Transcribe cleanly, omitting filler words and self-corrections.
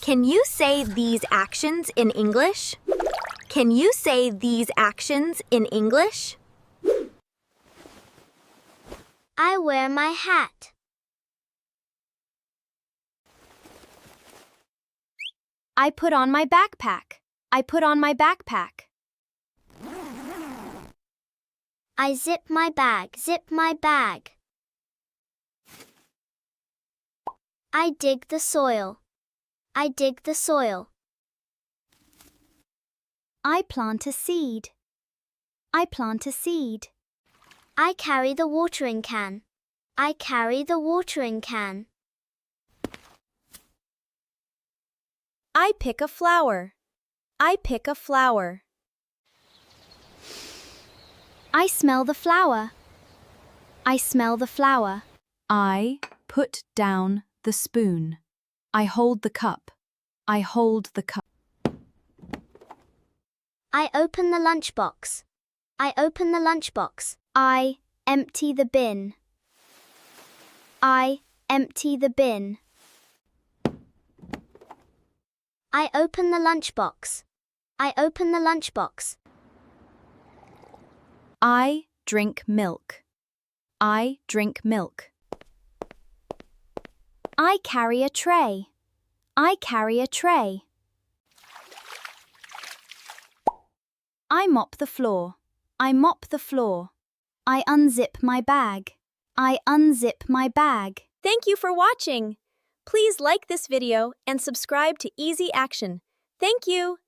Can you say these actions in English? Can you say these actions in English? I wear my hat. I put on my backpack. I put on my backpack. I zip my bag. Zip my bag. I dig the soil. I dig the soil. I plant a seed. I plant a seed. I carry the watering can. I carry the watering can. I pick a flower. I pick a flower. I smell the flower. I smell the flower. I put down the spoon. I hold the cup. I hold the cup. I open the lunchbox. I open the lunchbox. I empty the bin. I empty the bin. I open the lunchbox. I open the lunchbox. I drink milk. I drink milk. I carry a tray. I carry a tray. I mop the floor. I mop the floor. I unzip my bag. I unzip my bag. Thank you for watching. Please like this video and subscribe to Easy Action. Thank you.